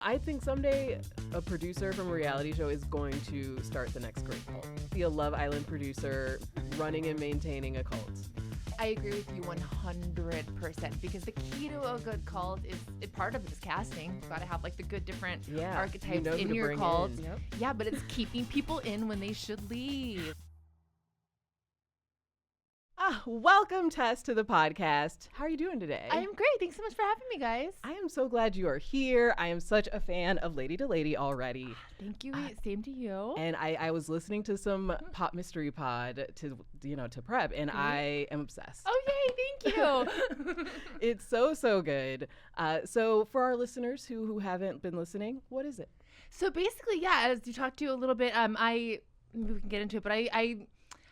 I think someday a producer from a reality show is going to start the next great cult. Be a Love Island producer running and maintaining a cult. I agree with you 100% because the key to a good cult is part of it is casting. You've got to have like the good different archetypes in your cult. Yep. Yeah, but it's keeping people in when they should leave. Welcome, Tess, to the podcast. How are you doing today? I am great. Thanks so much for having me, guys. I am so glad you are here. I am such a fan of Lady to Lady already. Thank you. Same to you. And I was listening to some pop mystery pod to prep, and I am obsessed. Oh, yay. Thank you. It's so good. So for our listeners who haven't been listening, what is it? So basically, as you talked to a little bit, maybe we can get into it, but I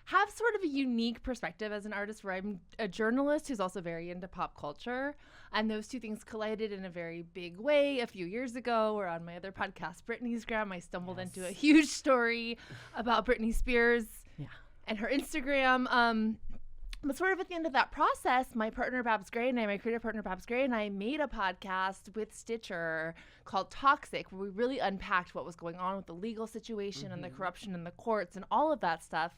have sort of a unique perspective as an artist where I'm a journalist who's also very into pop culture. And those two things collided in a very big way a few years ago, where on my other podcast, Brittney's Gram, I stumbled into a huge story about Britney Spears and her Instagram. But sort of at the end of that process, my partner Babs Gray and my creative partner Babs Gray and I made a podcast with Stitcher called Toxic, where we really unpacked what was going on with the legal situation and the corruption in the courts and all of that stuff.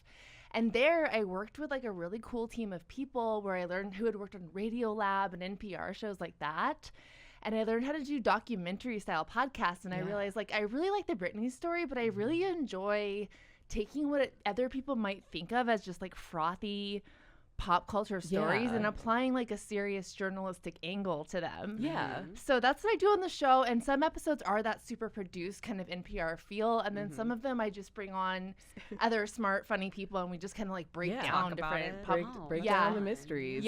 And there I worked with like a really cool team of people where I learned who had worked on Radio Lab and NPR shows like that. And I learned how to do documentary style podcasts. And I realized like I really like the Britney story, but I really enjoy taking what other people might think of as just like frothy pop culture stories and applying like a serious journalistic angle to them. So that's what I do on the show, and some episodes are that super produced kind of NPR feel, and then some of them I just bring on other smart funny people and we just kind of like break down different break down the mysteries.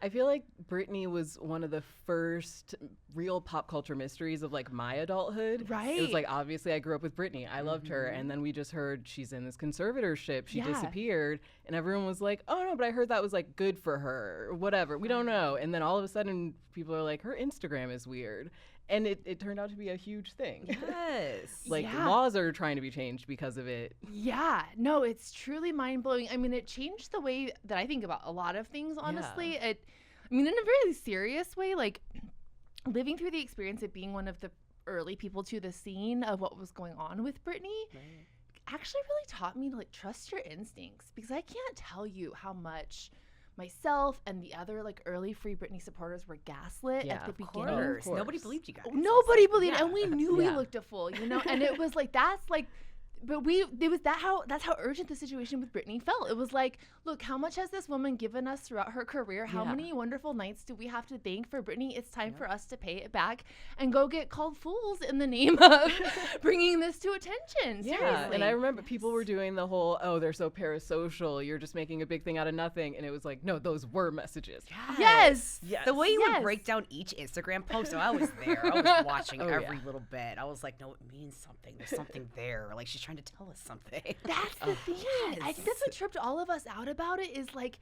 I feel like Brittney was one of the first real pop culture mysteries of like my adulthood. It was like, obviously I grew up with Brittney. I loved her. And then we just heard she's in this conservatorship. She disappeared. And everyone was like, oh no, but I heard that was like good for her or whatever. We don't know. And then all of a sudden people are like, her Instagram is weird. And it turned out to be a huge thing. Laws are trying to be changed because of it. No, it's truly mind-blowing. I mean, it changed the way that I think about a lot of things, honestly. In a very serious way, like living through the experience of being one of the early people to the scene of what was going on with Brittney actually really taught me to like trust your instincts, because I can't tell you how much myself and the other like early Free Britney supporters were gaslit at the beginning. Of course. Nobody believed you guys. Nobody believed, and we knew we looked a fool, and it was like that's how urgent the situation with Brittney felt. It was like, look, how much has this woman given us throughout her career? How many wonderful nights do we have to thank for Brittney? It's time for us to pay it back and go get called fools in the name of bringing this to attention. Seriously. And I remember people were doing the whole, oh, they're so parasocial, you're just making a big thing out of nothing. And it was like, no, those were messages. Yes. The way you would break down each Instagram post, I was there. I was watching every little bit. I was like, no, it means something. There's something there. Like, she's trying to tell us something. That's the thing. I think that's what tripped all of us out about it, is like,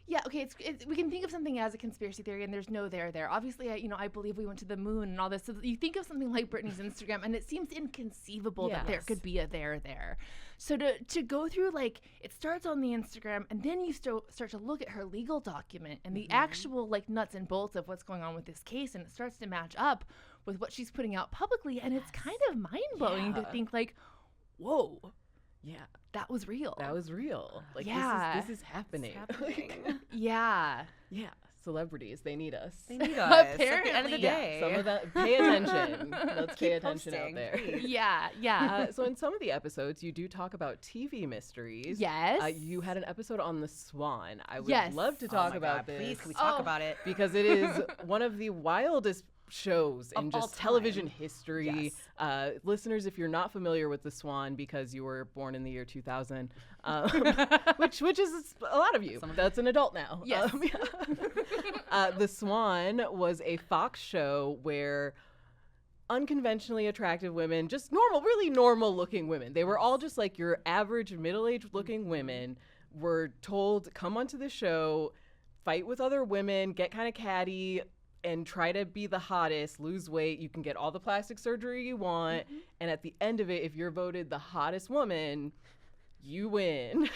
we can think of something as a conspiracy theory and there's no there. Obviously, I believe we went to the moon and all this. So you think of something like Britney's Instagram and it seems inconceivable that there could be a there. So to go through, like, it starts on the Instagram and then you start to look at her legal document and the actual like nuts and bolts of what's going on with this case, and it starts to match up with what she's putting out publicly, and it's kind of mind-blowing to think like, whoa. That was real. Like, this is happening. Celebrities, they need us. Apparently. At the end of the day. Some of that, pay attention. Let's pay attention out there. So in some of the episodes, you do talk about TV mysteries. Yes. You had an episode on the Swan. I would love to talk about this. Please, can we talk about it? Because it is one of the wildest shows in just television history. Listeners, if you're not familiar with the Swan because you were born in the year 2000, which is a lot of you. That's an adult now. Yes. The Swan was a Fox show where unconventionally attractive women, just really normal looking women, they were all just like your average middle-aged looking women, were told, come onto the show, fight with other women, get kind of catty, and try to be the hottest, lose weight. You can get all the plastic surgery you want. And at the end of it, if you're voted the hottest woman, you win.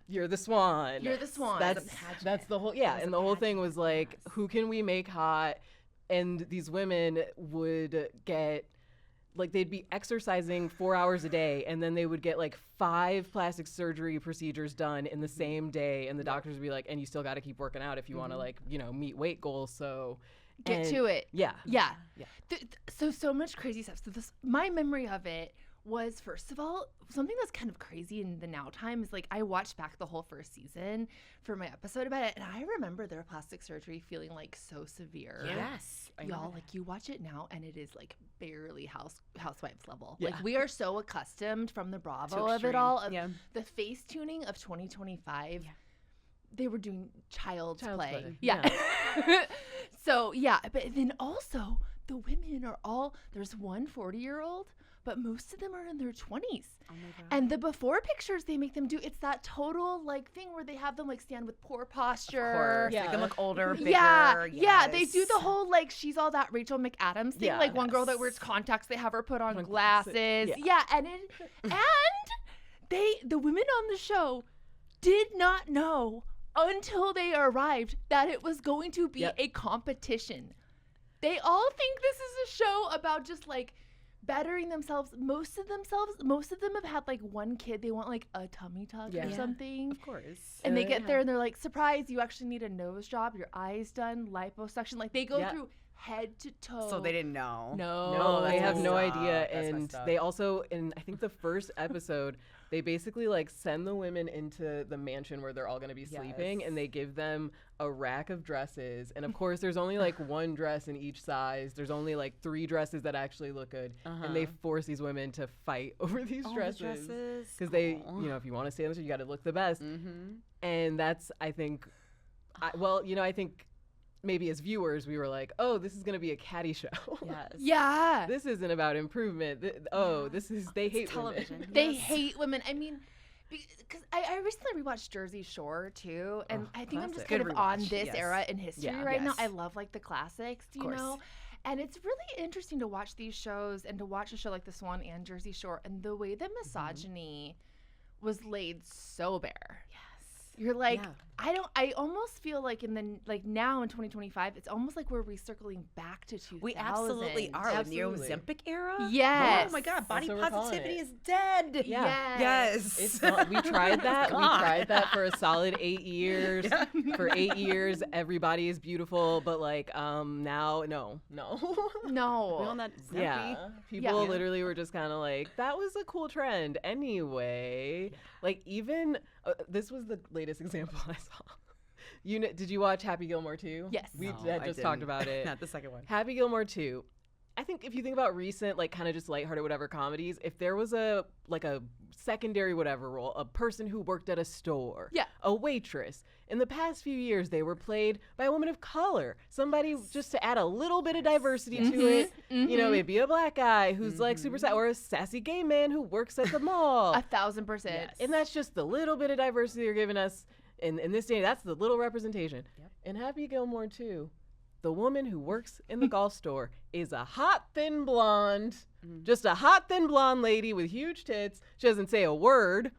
You're the Swan. You're the Swan. That's the whole, and the whole thing was like, who can we make hot? and these women would get, like, they'd be exercising 4 hours a day, and then they would get like 5 plastic surgery procedures done in the same day, and the doctors would be like, and you still got to keep working out if you want to, like, you know, meet weight goals. So Get to it. Yeah. So much crazy stuff. So my memory of it was, first of all, something that's kind of crazy in the now time is, like, I watched back the whole first season for my episode about it, and I remember their plastic surgery feeling like so severe. Yes. Y'all, like, you watch it now and it is like barely housewives level. Yeah. Like, we are so accustomed from the Bravo To of it extreme. all, of Yeah. the face tuning of 2025. Yeah. They were doing child's play. play. Yeah. So, yeah. But then also, the women are all, there's one 40-year-old, but most of them are in their 20s. Oh my God. And the before pictures they make them do, it's that total, like, thing where they have them, like, stand with poor posture. Of course. Yeah. Make them look older, bigger. Yeah, they do yes. the whole, like, she's all that Rachel McAdams thing. Yeah. Like, one girl that Yes. wears contacts, they have her put on On glasses. glasses. Yeah, and the women on the show did not know until they arrived that it was going to be Yep. a competition. They all think this is a show about just, like, bettering themselves. Most of them have had, like, one kid they want, like, a tummy tuck Yeah. or Yeah. something. Of course. And they Yeah. get there and they're like, surprise, you actually need a nose job, your eyes done, liposuction. Like, they go Yeah. through head to toe. So they didn't know. No, No, they that's have no messed idea. up. That's And messed up. they also, in I think the first episode, they basically, like, send the women into the mansion where they're all going to be sleeping, Yes. and they give them a rack of dresses. And of course, there's only like one dress in each size. There's only like 3 dresses that actually look good. And they force these women to fight over these dresses. Because they, you know, if you want to stay on the show, you got to look the best. Mm-hmm. And that's, I think, I think maybe as viewers, we were like, oh, this is going to be a catty show. Yes. Yeah. This isn't about improvement. This is, they hate television. women. They hate women. I mean, because I recently rewatched Jersey Shore too, and Oh, I think I'm just classic. kind Good of on rewatch, this yes. era in history Yeah. right now. Yes. I love, like, the classics, you course. know? And it's really interesting to watch these shows and to watch a show like The Swan and Jersey Shore, and the way that misogyny was laid so bare. Yes. You're like, Yeah. I almost feel like now in 2025, it's almost like we're recircling back to 2000. We absolutely are. Absolutely. In the Ozempic era? Yes. Oh my God, body That's what we're calling positivity it. is dead. Yeah. Yes. It's gone. We tried that. We gone. tried that for a solid 8 years. Yeah. For 8 years, everybody is beautiful, but like now, no. We on No. that Zempi? Yeah, people Yeah. literally were just kind of like, that was a cool trend anyway. Like, even this was the latest example I saw. Did you watch Happy Gilmore 2? Yes. We No, had I just talked didn't. about it. Not the second one. Happy Gilmore 2. I think if you think about recent, like, kind of just lighthearted whatever comedies, if there was a secondary whatever role, a person who worked at a store, Yeah. a waitress, in the past few years they were played by a woman of color, somebody just to add a little bit of diversity to it. You know, maybe a black guy who's like super sad, or a sassy gay man who works at the mall. 1,000%. Yes. And that's just the little bit of diversity you're giving us in this day. That's the little representation. Yep. In Happy Gilmore 2, the woman who works in the golf store is a hot, thin blonde, just a hot, thin blonde lady with huge tits. She doesn't say a word.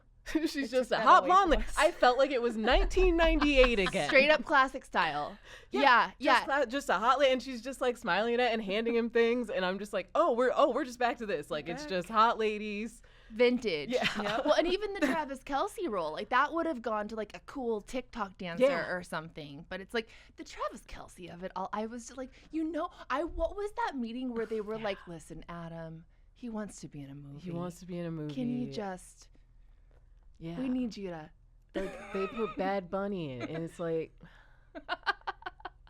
She's just a that hot away blonde from lady. us. I felt like it was 1998 again. Straight up classic style. Yeah. Just a hot lady, and she's just like smiling at it and handing him things, and I'm just like, we're just back to this. Like, it's just hot ladies. Vintage. Yeah. Well, and even the Travis Kelce role, like, that would have gone to, like, a cool TikTok dancer Yeah. or something. But it's like the Travis Kelce of it all. I was just like, what was that meeting where they were like, listen, Adam, he wants to be in a movie. He wants to be in a movie. Can you just? Yeah. We need you to. Like, they put Bad Bunny in, and it's like,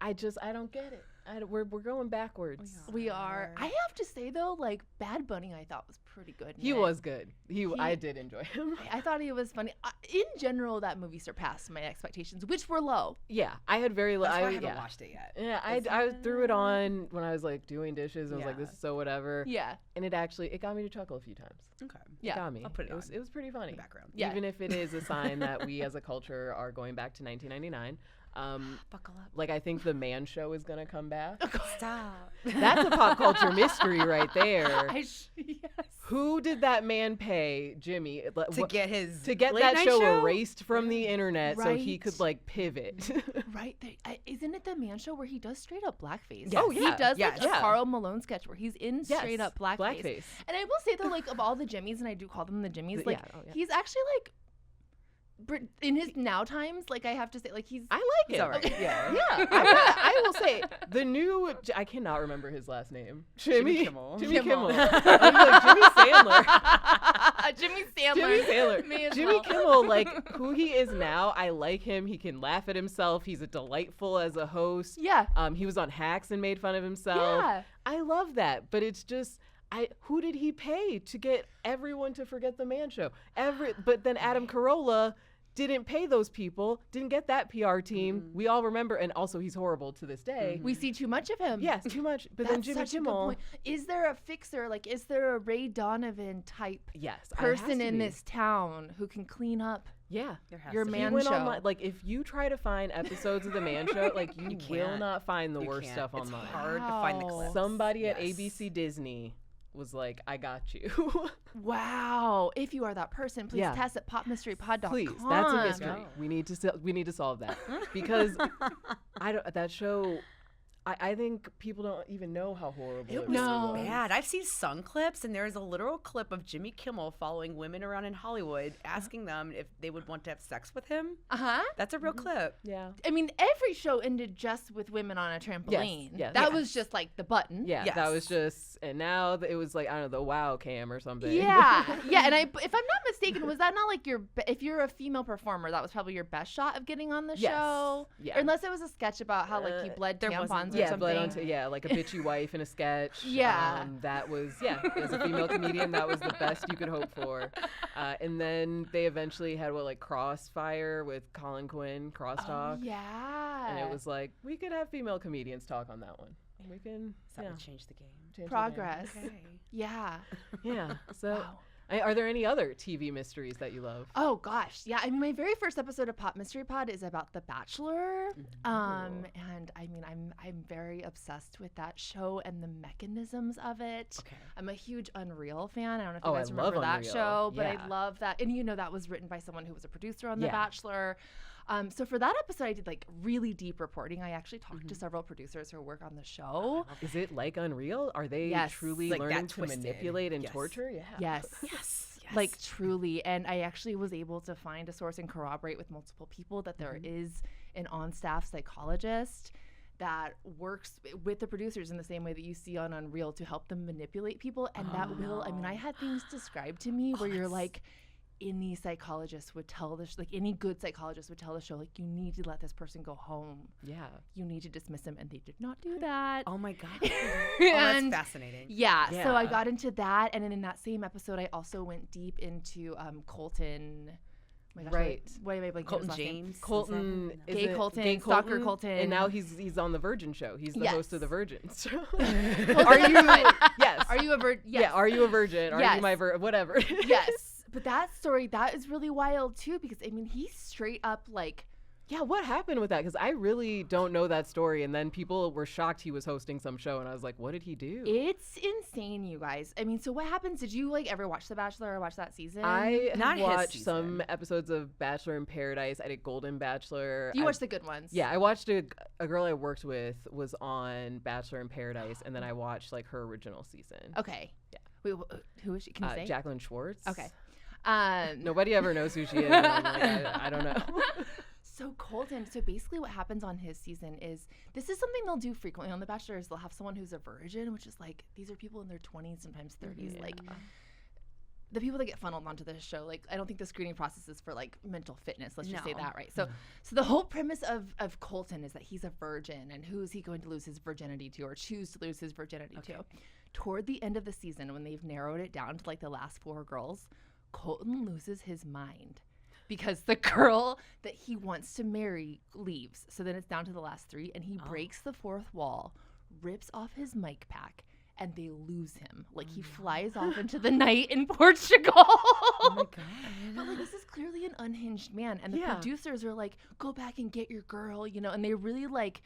I don't get it. We're going backwards. We are. I have to say though, like, Bad Bunny, I thought was pretty good. in He it. was good. I did enjoy him. I thought he was funny. In general, that movie surpassed my expectations, which were low. Yeah, I had very low. That's why I haven't watched it yet. Yeah, I threw it on when I was like doing dishes. And I was like, Yeah. this is so whatever. Yeah. And it got me to chuckle a few times. Okay. Yeah. It got me. I'll put it on. It was pretty funny. In the background. Yeah. Even if it is a sign that we as a culture are going back to 1999. Buckle up. Like, I think the Man Show is gonna come back. Stop. That's a pop culture mystery right there. Yes. Who did that man pay, Jimmy, To get his that late-night show erased from the internet so he Right. could like pivot? Right. Isn't it the man show where he does straight up blackface? Yes. Oh, He yeah. does Yes. like a Yeah. Carl Malone sketch where he's in straight up blackface. Blackface. And I will say though, like of all the Jimmys, and I do call them the Jimmys, like he's actually like in his now times, like I have to say, like I like He's it. all right. Yeah. I will say the new. I cannot remember his last name. Jimmy Kimmel. Jimmy Kimmel. I'm like Jimmy Sandler. Jimmy Sandler. Jimmy Sandler. Me as Jimmy well. Kimmel, like who he is now, I like him. He can laugh at himself. He's a delightful as a host. Yeah. He was on Hacks and made fun of himself. Yeah. I love that, but it's just. Who did he pay to get everyone to forget the Man Show? But then Adam Carolla didn't pay those people, didn't get that PR team. We all remember, and also he's horrible to this day. We see too much of him. Yes, too much. But then That's Jimmy such a good Kimmel. point. Is there a fixer? Like, is there a Ray Donovan type Yes, person in this town who can clean up Yeah. There has your to be. man He went show? online. Like, if you try to find episodes of the Man Show, like you will can't. not find the You worst can't. stuff It's online. hard to find the Wow. clips. Somebody at Yes. ABC Disney was like, "I got you." Wow. If you are that person, please Yeah. test at popmysterypod.com. Please, that's a mystery. Go. We need to solve that because that show. I think people don't even know how horrible it It was No. bad. I've seen some clips, and there's a literal clip of Jimmy Kimmel following women around in Hollywood, asking them if they would want to have sex with him. Uh-huh. That's a real clip. Yeah. I mean, every show ended just with women on a trampoline. yes. That Yes. was just like the button. Yeah, Yes. that was just, and now it was like, I don't know, the WoW cam or something. Yeah. Yeah. And if I'm not mistaken, was that not like if you're a female performer, that was probably your best shot of getting on the Yes. show? Yeah. Or unless it was a sketch about how like you bled there tampons wasn't- or Yeah, something. like a bitchy wife in a sketch. Yeah. That was, as a female comedian, that was the best you could hope for. And then they eventually had Crossfire with Colin Quinn, Crosstalk. Oh, yeah. And it was like, we could have female comedians talk on that one. We can, That would change the game. change the game. progress. Okay. Yeah. Yeah. So, Wow. are there any other TV mysteries that you love? Oh gosh, yeah. I mean, my very first episode of Pop Mystery Pod is about The Bachelor, and I mean, I'm very obsessed with that show and the mechanisms of it. Okay. I'm a huge Unreal fan. I don't know if Oh, you I guys remember love that Unreal. show, but Yeah. I love that, and that was written by someone who was a producer on The Yeah. Bachelor. So for that episode, I did like really deep reporting. I actually talked to several producers who work on the show. Is it like Unreal? Are they Yes. truly Like that learning to twisted. manipulate and Yes. torture? Yeah. Yes. Yes. Like truly. And I actually was able to find a source and corroborate with multiple people that there is an on-staff psychologist that works with the producers in the same way that you see on Unreal to help them manipulate people. And that will, I mean, I had things described to me where you're like, any psychologist would tell like any good psychologist would tell the show, like, you need to let this person go home. Yeah. You need to dismiss them. And they did not do that. Oh my God. Oh, that's And- fascinating. Yeah, so I Yeah. got into that, and then in that same episode, I also went deep into Colton. Oh my gosh, Right. What am I blanking Colton his last name? James. Colton, Gay is it Colton, Stalker Colton. and now he's on the Virgin show. He's the host of the Yes. Virgin. So- Colton are you? White. Yes. Are you a virgin? Yes. Yeah. Are you a virgin? Are Yes. you my whatever? Yes. But that story, that is really wild too, because I mean, he's straight up like, Yeah. What happened with that? Because I really don't know that story. And then people were shocked he was hosting some show, and I was like, what did he do? it's insane, you guys. I mean, so what happens? Did you like ever watch The Bachelor or watch that season? I Not have his watched some season. episodes of Bachelor in Paradise. I did Golden Bachelor. You I- watched the good ones. Yeah, I watched a girl I worked with was on Bachelor in Paradise, and then I watched like her original season. Okay. Yeah. Wait, who is she? Can you say? Jacqueline Schwartz. Okay. Nobody ever knows who she is. And I'm like, I don't know. So Colton, so basically what happens on his season is, this is something they'll do frequently on The Bachelor, is they'll have someone who's a virgin, which is like, these are people in their 20s, sometimes 30s, like the people that get funneled onto this show. Like, I don't think the screening process is for like mental fitness. Let's just say No. that, right? So the whole premise of Colton is that he's a virgin, and who is he going to lose his virginity to, or choose to lose his virginity to? Toward the end of the season, when they've narrowed it down to like the last 4 girls, Colton loses his mind because the girl that he wants to marry leaves. So then it's down to the last 3, and he breaks the 4th wall, rips off his mic pack, and they lose him. Like, he flies off into the night in Portugal. Oh my God. But like, this is clearly an unhinged man, and the Yeah. producers are like, go back and get your girl, and they really like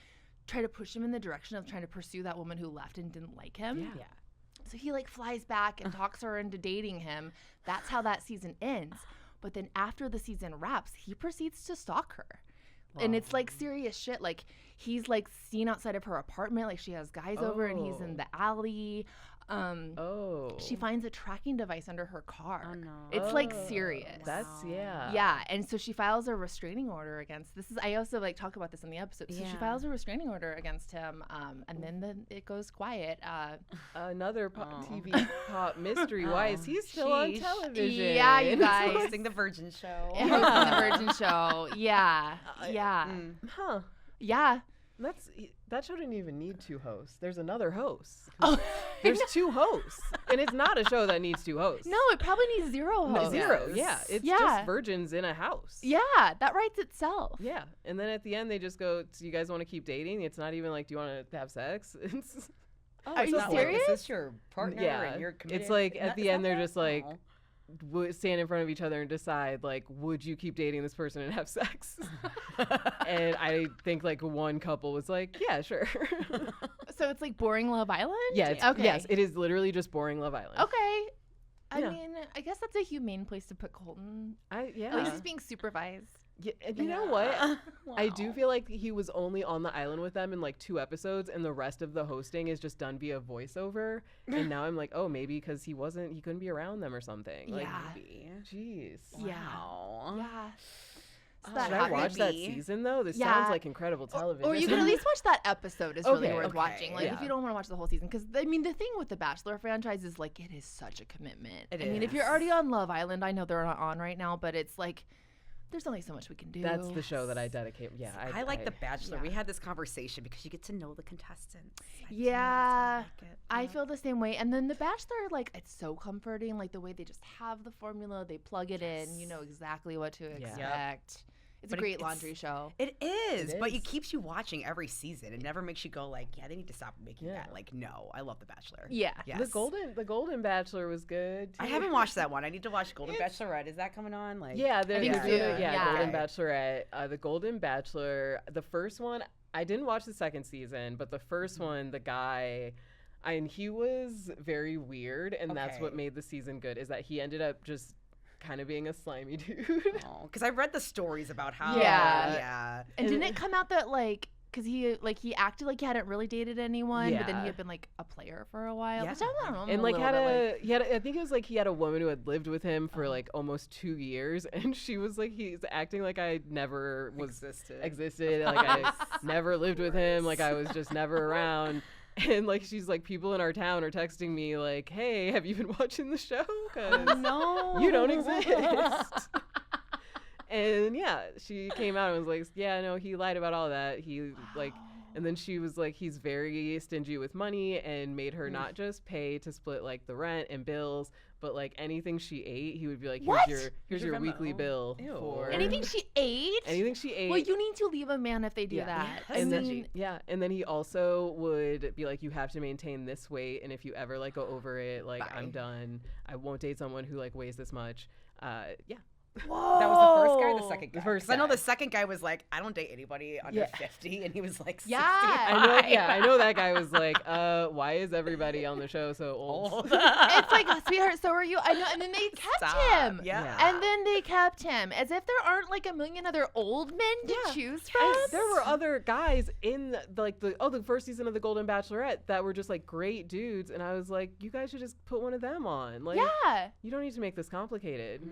try to push him in the direction of trying to pursue that woman who left and didn't like him. Yeah. So he like flies back and talks her into dating him. That's how that season ends. But then after the season wraps, he proceeds to stalk her. Wow. And it's like serious shit. Like he's like seen outside of her apartment. Like she has guys over and he's in the alley. She finds a tracking device under her car. Oh, no. It's like serious. That's Yeah, and so she files a restraining order against. I also like talk about this in the episode. So she files a restraining order against him, and then it goes quiet. Another TV pop mystery. Why is he still on television? Yeah, you guys. Hosting the Virgin Show. Hosting the Virgin Show. Yeah. Huh. Yeah. That show didn't even need 2 hosts. There's another host. Oh, there's 2 hosts, and it's not a show that needs 2 hosts. No, it probably needs 0 hosts. No, 0. Yeah, it's just virgins in a house. Yeah, that writes itself. Yeah, and then at the end they just go, "Do you guys want to keep dating?" It's not even like, "Do you want to have sex?" It's, Are you serious? Like, is this your partner? And you're committed? It's like at the end they're just like. Stand in front of each other and decide like, would you keep dating this person and have sex? And I think like one couple was like, yeah, sure. So it's like boring Love Island? Yeah. Yes, it is literally just boring Love Island. Okay. I mean, I guess that's a humane place to put Colton. At least he's being supervised. Yeah, and you know what? Wow. I do feel like he was only on the island with them in like 2 episodes, and the rest of the hosting is just done via voiceover. And now I'm like, oh, maybe because he couldn't be around them or something. Like, maybe. Jeez. Wow. Yeah. Should I watch that season though? This sounds like incredible television. Or you can at least watch that episode. It's really worth watching. Like if you don't want to watch the whole season, because I mean the thing with the Bachelor franchise is like it is such a commitment. I mean if you're already on Love Island, I know they're not on right now, but it's like there's only so much we can do. That's the show that I dedicate. Yeah, I like The Bachelor. Yeah. We had this conversation because you get to know the contestants. I feel the same way. And then The Bachelor, like, it's so comforting. Like, the way they just have the formula, they plug it in, you know exactly what to expect. It's a great laundry show. It is, but it keeps you watching every season. It never makes you go like, yeah, they need to stop making that. Like, no, I love The Bachelor. Yeah. Yes. The Golden Bachelor was good too. I haven't watched that one. I need to watch Golden Bachelorette. Is that coming on? Like, yeah, Golden Bachelorette. The Golden Bachelor. The first one, I didn't watch the second season, but the first one, the guy. And he was very weird, and that's what made the season good. Is that he ended up just kind of being a slimy dude. Because I read the stories about how. Yeah. And didn't it come out that like, because he acted like he hadn't really dated anyone, but then he had been like a player for a while. Yeah. Which I don't know. And like I think it was like he had a woman who had lived with him for like almost 2 years, and she was like, he's acting like I never existed. Like I never lived with him. Like I was just never around. And like she's like, people in our town are texting me like, hey, have you been watching the show? Because you don't exist. And yeah, she came out and was like, yeah, no, he lied about all that. He like, and then she was like, he's very stingy with money, and made her not just pay to split like the rent and bills, but like anything she ate, he would be like, here's your weekly bill. For anything she ate. Well, you need to leave a man if they do that. And then he also would be like, you have to maintain this weight, and if you ever like go over it, like I'm done. I won't date someone who like weighs this much. Whoa. That was the first guy or the second guy? Because I know the second guy was like, I don't date anybody under 50, and he was like 60. I know that guy was like, why is everybody on the show so old? It's like, sweetheart, so are you. I know. And then they kept him. Yeah. And then they kept him, as if there aren't like a million other old men to choose from. And there were other guys in the first season of the Golden Bachelorette that were just like great dudes, and I was like, you guys should just put one of them on. Like, you don't need to make this complicated.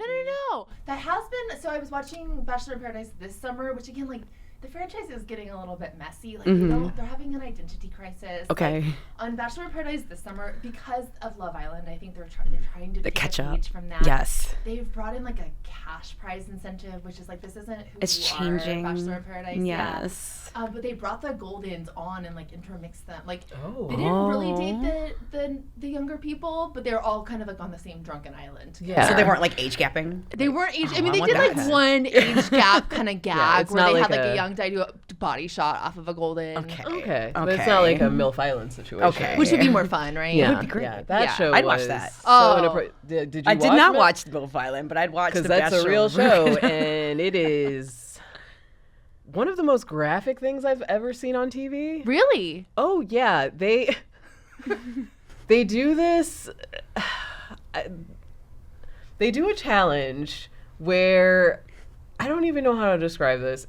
No. That has been. So I was watching Bachelor in Paradise this summer, which again, like, the franchise is getting a little bit messy. Like, they're having an identity crisis. Okay. Like, on Bachelor in Paradise this summer, because of Love Island, I think they're trying to catch up from that. Yes. They've brought in like a cash prize incentive, which is like, this isn't who it's you changing. are, Bachelor in Paradise. Yes. But they brought the Goldens on and like intermixed them. Like they didn't really date the younger people, but they're all kind of like on the same drunken island. Yeah. So they weren't like age gapping. They weren't age. I mean, they did like one age gap kind of gag where they had like a young guy do a body shot off of a Golden. Okay. But it's not like a MILF Island situation. Okay. Which would be more fun, right? Yeah. It would be great. Yeah. That show I'd watch that. Did you I did not watch MILF Island, but I'd watch The Bachelor. Because that's a real show, and it is one of the most graphic things I've ever seen on TV. Really? Oh, yeah. They do this. They do a challenge where I don't even know how to describe this.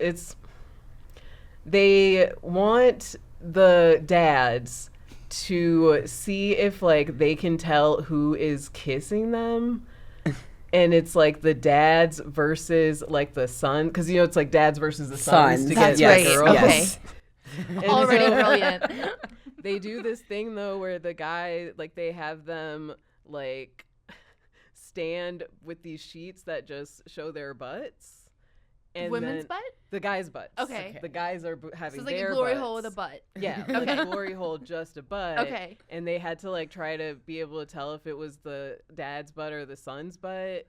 They want the dads to see if like they can tell who is kissing them. And it's like the dads versus like the son, because it's like dads versus the sons to That's get right. girls. Okay. And Already so brilliant. they do this thing though where the guy, like, they have them like stand with these sheets that just show their butts. And Women's then butt? the guys' butts. Okay. The guys are So having it's like their a glory butts. hole with a butt. Yeah, like a glory hole, just a butt. Okay. And they had to like try to be able to tell if it was the dad's butt or the son's butt.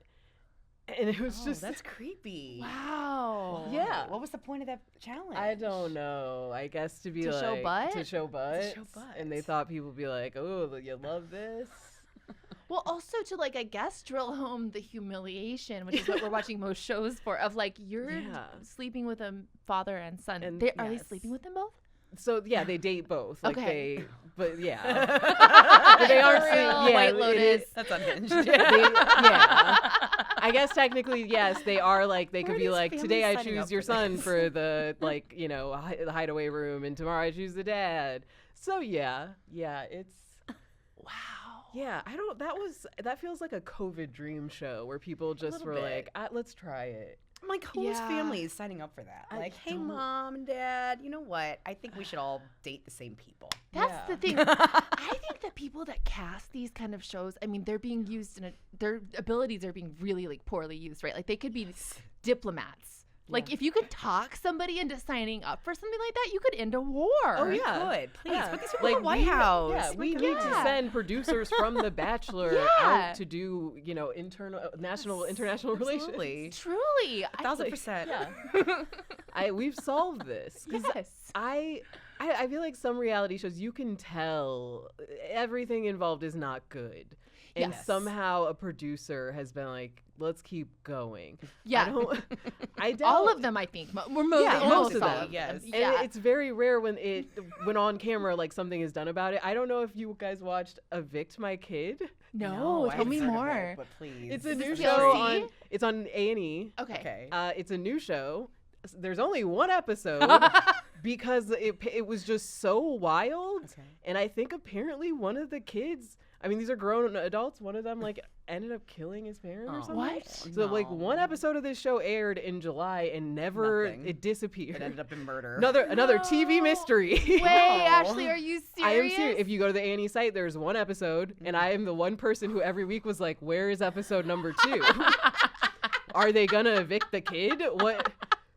And it was just that's creepy. Wow. Yeah. What was the point of that challenge? I don't know. I guess to be To like show butt? to show butts. To show And they butts. thought people would be like, "Oh, you love this." Well, also to like, I guess, drill home the humiliation, which is what we're watching most shows for, of like, you're Yeah. sleeping with a father and son. And Are they yes. sleeping with them both? So yeah, they date both. Like Okay. but yeah. But they aren't. For real, Yeah, White it Lotus. is- That's unhinged. yeah. I guess technically, yes, they are like, they Where could are be these like, families today I signing choose up your for son this? for the, like, the hideaway room, and tomorrow I choose the dad. So yeah, it's, Wow. yeah, that feels like a COVID dream show where people just little were bit. like, let's try it. I'm like, whose Yeah. family is signing up for that? I Like, hey, don't- mom and dad, you know what? I think we should all date the same people. That's Yeah. the thing. I think the people that cast these kind of shows, I mean, they're being used their abilities are being really like poorly used, right? Like they could be diplomats. Like if you could talk somebody into signing up for something like that, you could end a war. Oh, yeah. Good, please. Yeah. Put these people in the White House. Yeah, we need to Yeah. send producers from The Bachelor Yeah. out to do, international relations. Absolutely. Truly. 1,000%. Yeah. We've solved this. 'Cause Yes. I feel like some reality shows, you can tell everything involved is not good. And Yes. somehow a producer has been like, let's keep going. Yeah. I doubt, All of them, I think. Most most of all them, of yes. them. And Yeah. it's very rare when on camera, like, something is done about it. I don't know if you guys watched Evict My Kid. No, I tell me haven't heard of more. it, but please. It's a Is new this show TLC? it's on A&E. Okay. Okay. It's a new show. There's only one episode because it was just so wild. Okay. And I think apparently one of the kids, I mean, these are grown adults, one of them like ended up killing his parent or Oh, something. What? So like one no. episode of this show aired in July and never Nothing. it disappeared. It ended up in murder. Another TV No. mystery. Wait, No. Ashley, are you serious? I am serious. If you go to the A&E site, there's one episode, and I am the one person who every week was like, "Where is episode number 2? Are they gonna evict the kid? What?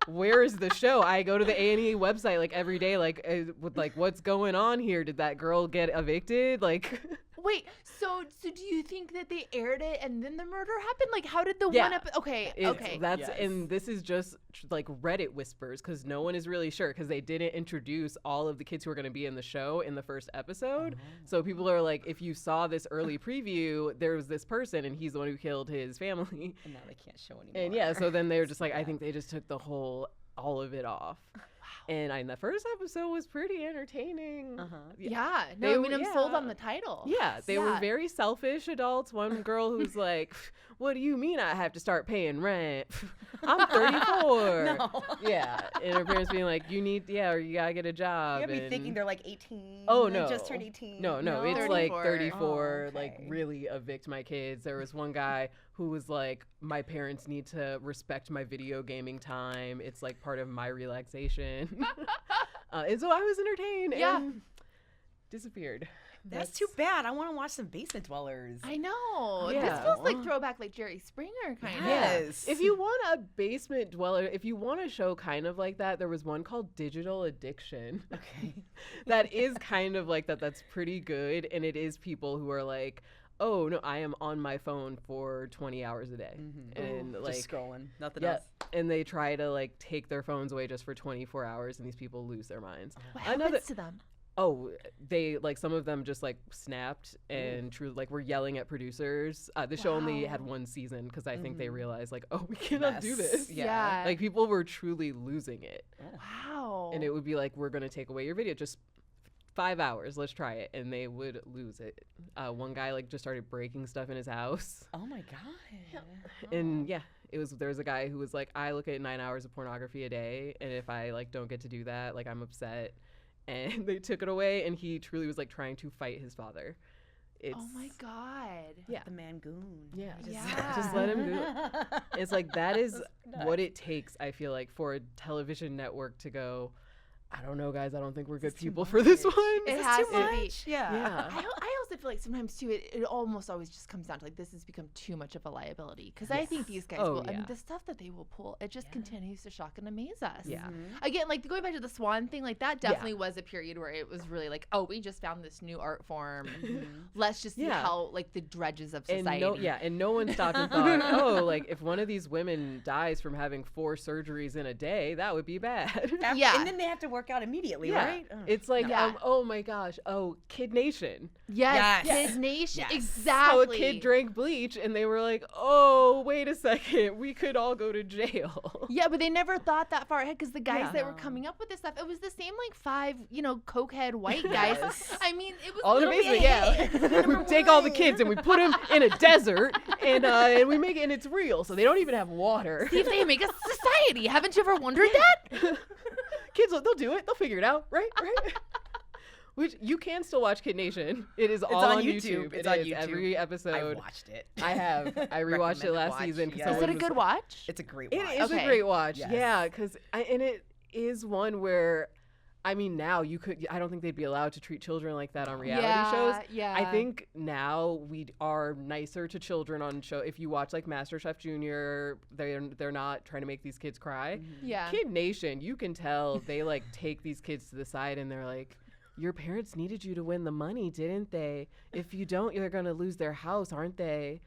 Where is the show?" I go to the A&E website like every day, like with like, what's going on here? Did that girl get evicted? Like, Wait, so do you think that they aired it and then the murder happened? Like, how did the Yeah. one okay, it's, okay. that's Yes. and this is just like Reddit whispers because no one is really sure because they didn't introduce all of the kids who are going to be in the show in the first episode. So people are like, if you saw this early preview, there was this person and he's the one who killed his family. And now they can't show anymore. And yeah, so then they're just like, I think they just took all of it off. And the first episode was pretty entertaining. Yeah. No, They I mean, were- I'm sold yeah. on the title. Yeah, they were very selfish adults. One girl who's like, "What do you mean I have to start paying rent? I'm 34." No. Yeah, and her parents being like, "You need, or you gotta get a job." You gotta be and- thinking they're like 18. Oh They no! just turned 18. No, it's 34. like 34. Oh, Like okay. really evict my kids. There was one guy who was like, "My parents need to respect my video gaming time. It's like part of my relaxation." And so I was entertained. Yeah. And disappeared. That's too bad. I want to watch some Basement Dwellers. I know. This Yeah. feels like throwback, like Jerry Springer kind of. Yes. If you want a basement dweller, if you want a show kind of like that, there was one called Digital Addiction. Okay. That is kind of like that. That's pretty good. And it is people who are like, oh, no, I am on my phone for 20 hours a day. And like, Just scrolling. Nothing yeah. else. And they try to like take their phones away just for 24 hours. And these people lose their minds. What happens Another, to them? oh, they like some of them just like snapped and truly like were yelling at producers. The show only had Wow. one season because I think they realized like, oh, we cannot do this. Yeah. Like people were truly losing it. Wow. And it would be like, we're going to take away your video. Just 5 hours, let's try it. And they would lose it. One guy like just started breaking stuff in his house. Oh my God. And yeah, there was a guy who was like, I look at 9 hours of pornography a day, and if I like don't get to do that, like I'm upset. And they took it away, and he truly was like trying to fight his father. Oh my God. Yeah. The man goon. Yeah. Yeah. Just let him do it. It's like that is what it takes, I feel like, for a television network to go, I don't know, guys. I don't think we're good people for this one. It has to be. Yeah. I also feel like sometimes too, it almost always just comes down to like this has become too much of a liability because I think these guys will. I mean, the stuff that they will pull, it just continues to shock and amaze us. Yeah. Again, like going back to the Swan thing, like that definitely was a period where it was really like, oh, we just found this new art form. Let's just see how like the dredges of society. And no one stopped and thought, oh, like if one of these women dies from having 4 surgeries in a day, that would be bad. And then they have to work out immediately, right? It's like, oh my gosh, Kid Nation. Yes. Kid Nation, exactly. So a kid drank bleach, and they were like, oh, wait a second, we could all go to jail. Yeah, but they never thought that far ahead because the guys that were coming up with this stuff, it was the same like 5, cokehead white guys. I mean, it was all in the basement, we take all the kids and we put them in a desert, and we make it, and it's real, so they don't even have water. See if they make a society. Haven't you ever wondered that? Kids, they'll do it. They'll figure it out, right? Which you can still watch Kid Nation. It's all on YouTube. It's on YouTube. Every episode. I watched it. I have. I rewatched it last season. Is it a good watch? It's a great watch. It is a great watch. Yes. Yeah, and it is one where, I mean, now I don't think they'd be allowed to treat children like that on reality shows. Yeah. I think now we are nicer to children on show. If you watch like MasterChef Junior, they're not trying to make these kids cry. Yeah. Kid Nation, you can tell they like take these kids to the side and they're like, your parents needed you to win the money, didn't they? If you don't, you're going to lose their house, aren't they?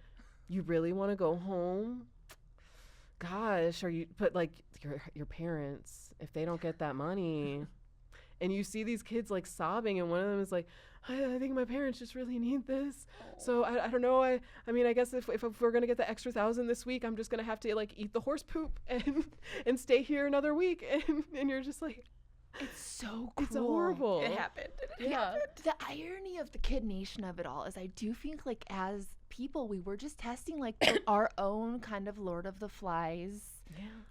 You really want to go home? Gosh, but like your parents, if they don't get that money. And you see these kids like sobbing, and one of them is like, I think my parents just really need this. So I don't know. I mean, I guess if we're going to get the extra 1,000 this week, I'm just going to have to like eat the horse poop and stay here another week. And you're just like, it's so cruel. It's horrible. It happened. The irony of the Kid Nation of it all is I do think like as people, we were just testing like our own kind of Lord of the Flies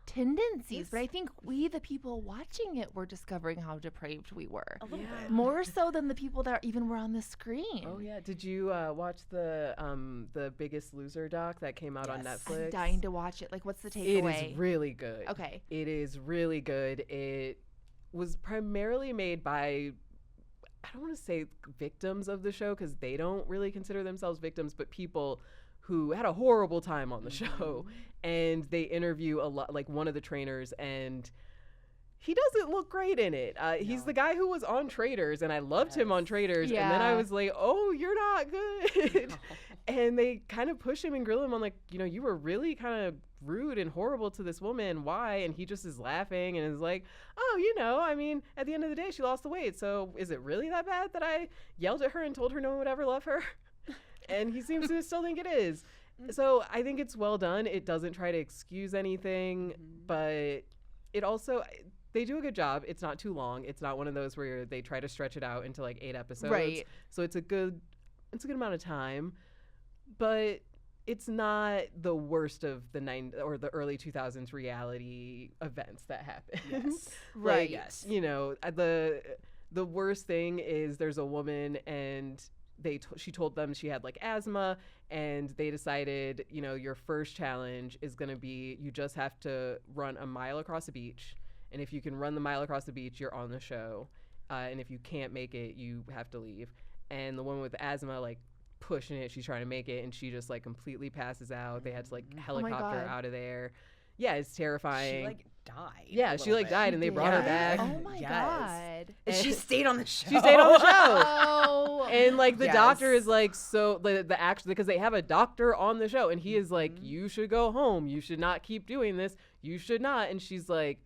tendencies. But I think we, the people watching it, were discovering how depraved we were. A little bit. More so than the people that even were on the screen. Oh, yeah. Did you watch the Biggest Loser doc that came out on Netflix? I'm dying to watch it. Like, what's the takeaway? It is really good. Okay. It is really good. It was primarily made by, I don't want to say victims of the show because they don't really consider themselves victims, but people who had a horrible time on the show. And they interview a lot, like one of the trainers, and he doesn't look great in it. He's the guy who was on Traitors, and I loved him on Traitors. And then I was like, oh, you're not good. And they kind of push him and grill him on like, you were really kind of rude and horrible to this woman. Why? And he just is laughing and is like, oh, I mean, at the end of the day, she lost the weight. So is it really that bad that I yelled at her and told her no one would ever love her? And he seems to still think it is. So I think it's well done. It doesn't try to excuse anything, but it also, they do a good job. It's not too long. It's not one of those where they try to stretch it out into like 8 episodes. Right. So it's a good amount of time, but it's not the worst of the early 2000s reality events that happen. Yes. Right. Yes. The worst thing is there's a woman and she told them she had like asthma, and they decided, your first challenge is going to be you just have to run a mile across the beach. And if you can run the mile across the beach, you're on the show. And if you can't make it, you have to leave. And the woman with the asthma, like, pushing it, she's trying to make it, and she just like completely passes out. They had to like helicopter her out of there. Yeah, it's terrifying. She like died. Yeah, she like died, and they brought her back. Oh my god! And she stayed on the show. She stayed on the show. Oh. And like the doctor is like, so the actual, because they have a doctor on the show, and he is like, you should go home. You should not keep doing this. You should not. And she's like,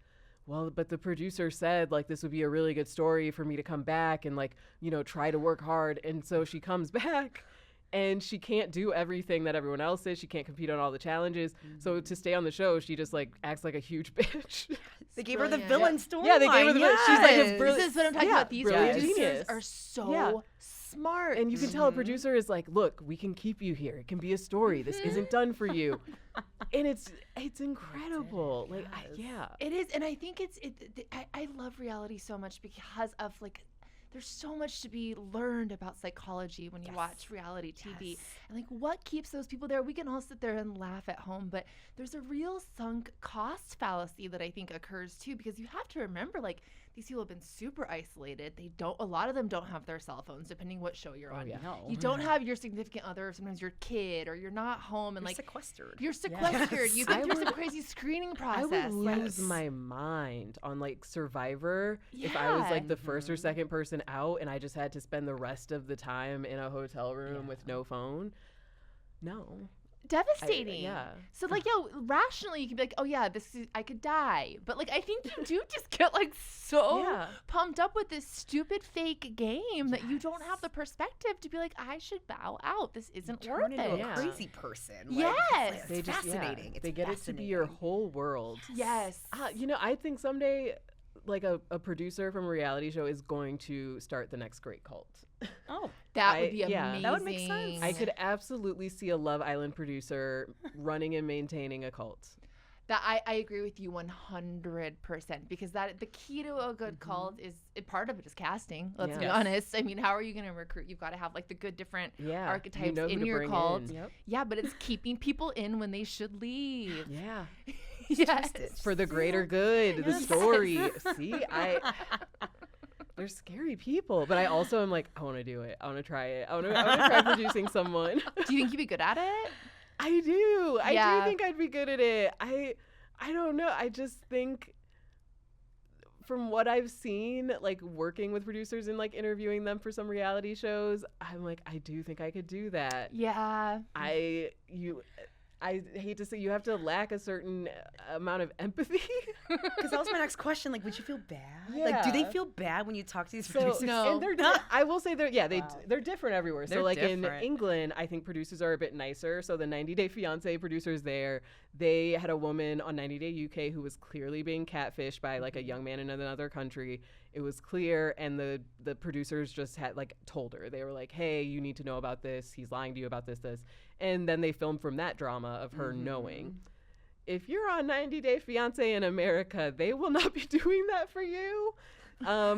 well, but the producer said like this would be a really good story for me to come back and like try to work hard. And so she comes back. And she can't do everything that everyone else is. She can't compete on all the challenges. So to stay on the show, she just like acts like a huge bitch. They gave her the brilliant. villain storyline. Yeah, they gave her the villain. She's like a brilliant. This is what I'm talking about. These brilliant producers genius. are so smart. And you can tell a producer is like, look, we can keep you here. It can be a story. This isn't done for you. And it's incredible. Like, It is, and I think I love reality so much because of like, there's so much to be learned about psychology when you watch reality TV. And like, what keeps those people there? We can all sit there and laugh at home, but there's a real sunk cost fallacy that I think occurs too, because you have to remember, like, these people have been super isolated. A lot of them don't have their cell phones, depending what show you're on. No. You don't have your significant other, sometimes your kid, or you're not home, and You're like sequestered. You're sequestered. You've been through some crazy screening process. I would lose my mind on like Survivor if I was like the first or second person out and I just had to spend the rest of the time in a hotel room with no phone. No. Devastating. So like, rationally you can be like, oh yeah, I could die, but like I think you do just get like so pumped up with this stupid fake game that you don't have the perspective to be like, I should bow out. This isn't worth into it. a crazy person. Yes. It's fascinating. It's they get it to be your whole world. Yes. I think someday like a producer from a reality show is going to start the next great cult. Oh, that would be amazing. That would make sense. I could absolutely see a Love Island producer running and maintaining a cult. That I agree with you 100%, because the key to a good cult is part of it is casting. Let's be honest. I mean, how are you going to recruit? You've got to have like the good different archetypes in your cult. Yeah, but it's keeping people in when they should leave. Yeah. Yes. For the greater good, the story. See, they're scary people, but I also am like, I want to do it. I want to try it. I want to try producing someone. Do you think you'd be good at it? I do. I do think I'd be good at it. I don't know. I just think from what I've seen, like working with producers and like interviewing them for some reality shows, I'm like, I do think I could do that. Yeah. I hate to say, you have to lack a certain amount of empathy. Because that was my next question. Like, would you feel bad? Yeah. Like, do they feel bad when you talk to these producers? No. And I will say they're different everywhere. They're so like different. in England, I think producers are a bit nicer. So the 90 Day Fiancé producers there, they had a woman on 90 Day UK who was clearly being catfished by like a young man in another country. It was clear, and the producers just had like told her. They were like, hey, you need to know about this. He's lying to you about this. And then they filmed from that drama of her knowing. If you're on 90 Day Fiancé in America, they will not be doing that for you. That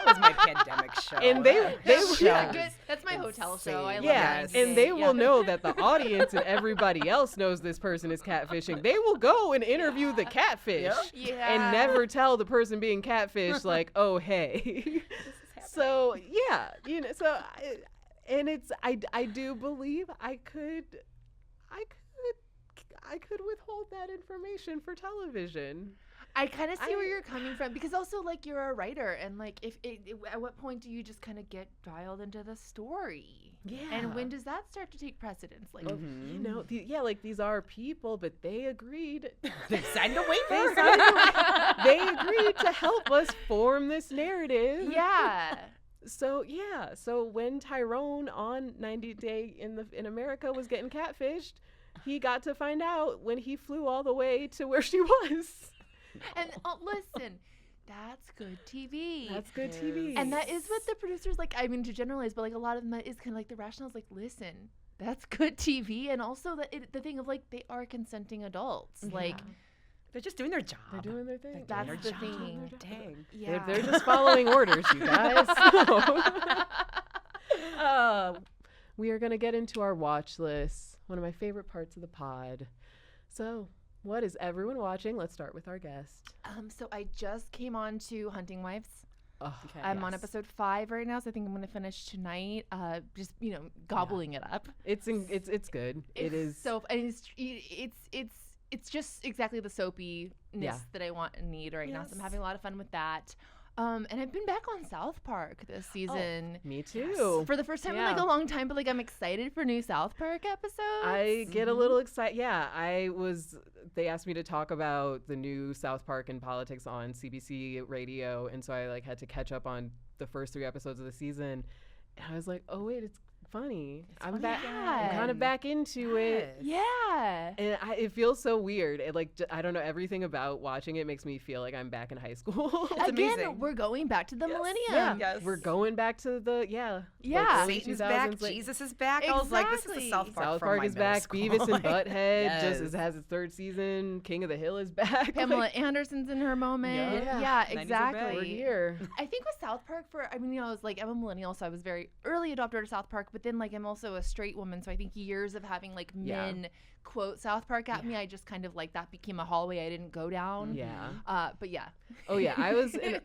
was my pandemic show. And they will, good. That's my hotel show. I love that. And they will know that the audience and everybody else knows this person is catfishing. They will go and interview the catfish and never tell the person being catfished like, oh, hey. So, I do believe I could withhold that information for television. I kind of see where you're coming from, because also like you're a writer, and like at what point do you just kind of get dialed into the story? Yeah. And when does that start to take precedence? Like, like these are people, but they agreed. They signed a waiver. They agreed to help us form this narrative. Yeah. So when Tyrone on 90 Day in America was getting catfished, he got to find out when he flew all the way to where she was. And listen, that's good TV. That's good TV. And that is what the producers like. I mean, to generalize, but like a lot of them is kind of like the rationale is like, listen, that's good TV, and also the thing of like they are consenting adults, like. They're just doing their job. They're doing their thing. That's the thing. Dang. Yeah. They're just following orders, you guys. We are going to get into our watch list, one of my favorite parts of the pod. So, what is everyone watching? Let's start with our guest. So I just came on to Hunting Wives. Oh, I'm on episode 5 right now, so I think I'm going to finish tonight. Just gobbling it up. It's good. It is so, and it's just exactly the soapiness that I want and need right now. So I'm having a lot of fun with that. And I've been back on South Park this season. Oh, me too. For the first time in like a long time, but like I'm excited for new South Park episodes. I get a little excited. Yeah, they asked me to talk about the new South Park and politics on CBC radio, and so I like had to catch up on the first 3 episodes of the season. And I was like, oh wait, it's funny. It's I'm funny back. again. I'm kind of back into it. Yeah. And it feels so weird. It I don't know, everything about watching it makes me feel like I'm back in high school. It's Again, amazing. we're going back to the millennium. Yeah, Yes. we're going back to the Yeah. early Satan's back. 2000s, like, Jesus is back. I was like, this is the Exactly. South Park. South from Park my is middle back. school. Beavis and Like, Butthead yes. has its 3rd season. King of the Hill is back. Pamela Like, Anderson's in her moment. Yeah. Yeah, 90s are back. exactly. we're here. I think with South Park, I was like, I'm a millennial, so I was very early adopter to South Park, but then like I'm also a straight woman, so I think years of having like Yeah. men quote South Park at me, I just kind of like that became a hallway I didn't go down. Yeah. But yeah. Oh yeah, I was an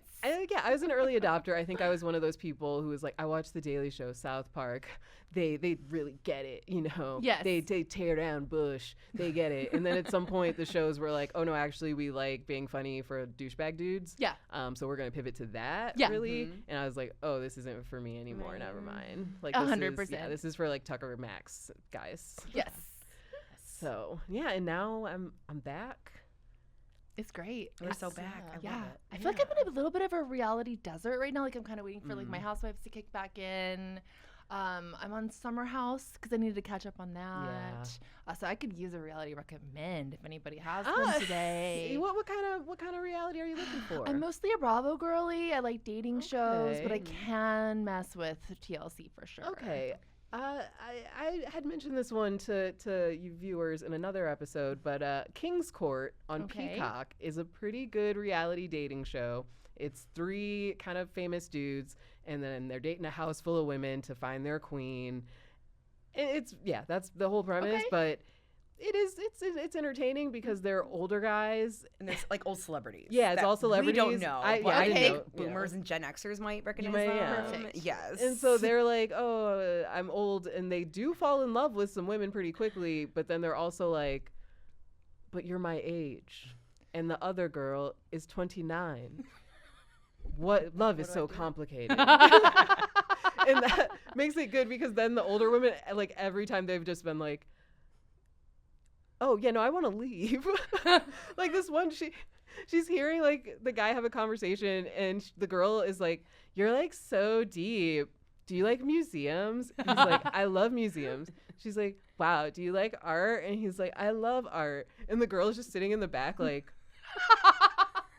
early adopter. I think I was one of those people who was like, I watched The Daily Show, South Park. They really get it, you know. Yes. They tear down Bush. They get it. And then at some point the shows were like, oh no, actually we like being funny for douchebag dudes. Yeah. So we're gonna pivot to that. Yeah. Really. Mhm. And I was like, oh, this isn't for me anymore. Right. Never mind. Like 100%. This is for like Tucker Max guys. Yes. So yeah, and now I'm back. It's great. We're so back. I Yeah. love it. I feel like I'm in a little bit of a reality desert right now. Like I'm kind of waiting for like my housewives to kick back in. I'm on Summer House because I needed to catch up on that. So I could use a reality recommend if anybody has one today. What kind of reality are you looking for? I'm mostly a Bravo girly. I like dating shows, but I Okay. can mess with TLC for sure. Okay. I had mentioned this one to you viewers in another episode, but King's Court on Okay. Peacock is a pretty good reality dating show. It's 3 kind of famous dudes, and then they're dating a house full of women to find their queen. And that's the whole premise, Okay. but it's entertaining because they're older guys. And there's like old celebrities. Yeah, it's that all celebrities. We don't know. I but didn't think know, you boomers know. and Gen Xers might recognize might, them. yeah. Perfect. Yes. And so they're like, oh, I'm old. And they do fall in love with some women pretty quickly. But then they're also like, but you're my age. And the other girl is 29. Love is so complicated. And that makes it good because then the older women, like every time they've just been like, oh, yeah, no, I want to leave. Like this one, she's hearing like the guy have a conversation and the girl is like, you're like so deep. Do you like museums? He's like, I love museums. She's like, wow, do you like art? And he's like, I love art. And the girl is just sitting in the back like,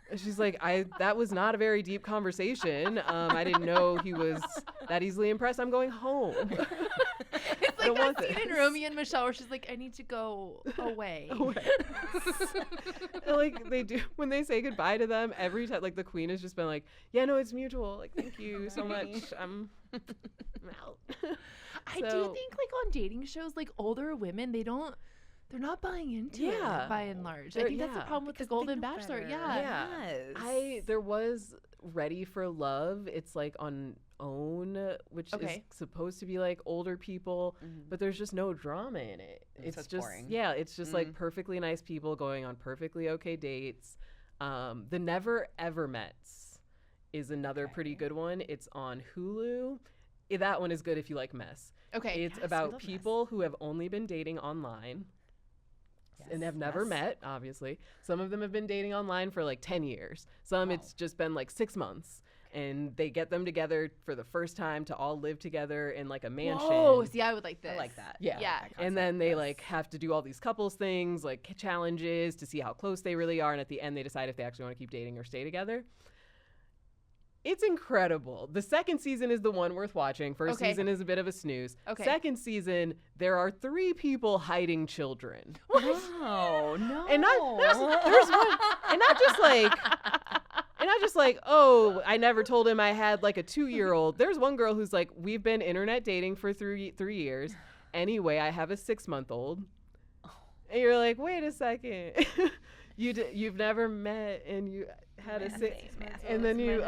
and she's like, that was not a very deep conversation. I didn't know he was that easily impressed. I'm going home. It's don't like want that scene in this. Romeo and Michelle where she's like, I need to go away. And like they do when they say goodbye to them every time, like the queen has just been like, yeah, no, it's mutual. Like, thank you so much. I'm out. I do think like on dating shows, like older women, they're not buying into Yeah. it by and large. I They're- think that's the yeah. problem with the Because they Golden know Bachelor. better. Yeah. Yes. There was Ready for Love. It's like on OWN, which Okay. is supposed to be like older people, Mhm. but there's just no drama in it. So It's it's just boring. it's just like perfectly nice people going on perfectly okay dates. The Never Ever Mets is another pretty good one. It's on Hulu. That one is good if you like mess. Okay. It's Yes, we about love people who have only been dating online and have never Yes. met, obviously. Some of them have been dating online for like 10 years. Some it's just been like 6 months. And they get them together for the first time to all live together in like a mansion. Oh, see, I would like this. I like that. Yeah. Yeah. That And then they concept, like have to do all these couples things, like challenges to see how close they really are. And at the end, they decide if they actually want to keep dating or stay together. It's incredible. The second season is the one worth watching. First Okay. season is a bit of a snooze. Okay. Second season, there are 3 people hiding children. Oh no. And there's one, and not just like, oh, I never told him I had like a 2-year-old. There's one girl who's like, we've been internet dating for 3 years. Anyway, I have a 6-month-old. And you're like, wait a second, you've never met and you had a 6, and then you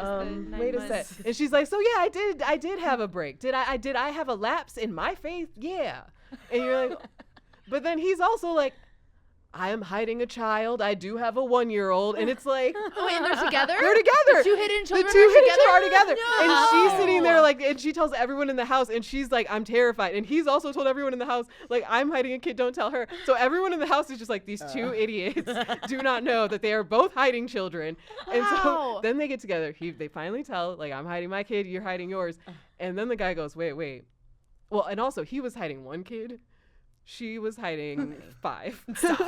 wait a sec. And she's like, so yeah, I did have a break. Did I have a lapse in my faith? Yeah. And you're like, but then he's also like, I am hiding a child. I do have a 1-year-old. And it's like, Oh, wait, and they're together? they're together. The 2 hidden children The 2 are hidden together? children are together. No. And she's sitting there like, and she tells everyone in the house, and she's like, I'm terrified. And he's also told everyone in the house, like, I'm hiding a kid, don't tell her. So everyone in the house is just like, these 2 idiots do not know that they are both hiding children. And so Wow. then they get together. They finally tell, like, I'm hiding my kid, you're hiding yours. And then the guy goes, wait. Well, and also he was hiding 1 kid. She was hiding 5. Stop.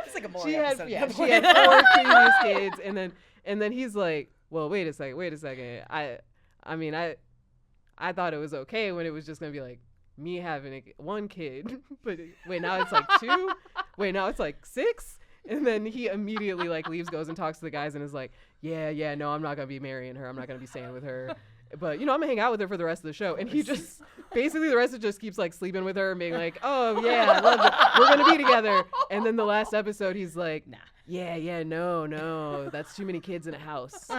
It's like a more She had episode. she had 4 previous kids, and then he's like, well, wait a second. I mean, I thought it was okay when it was just gonna be like me having 1 kid, but wait, now it's like 2. Wait, now it's like 6. And then he immediately like leaves, goes and talks to the guys, and is like, yeah, no, I'm not gonna be marrying her. I'm not gonna be staying with her. But, I'm going to hang out with her for the rest of the show. And he just, basically the rest of it just keeps, like, sleeping with her and being like, oh, yeah, I love it. We're going to be together. And then the last episode, he's like, nah. Yeah, no. That's too many kids in a house.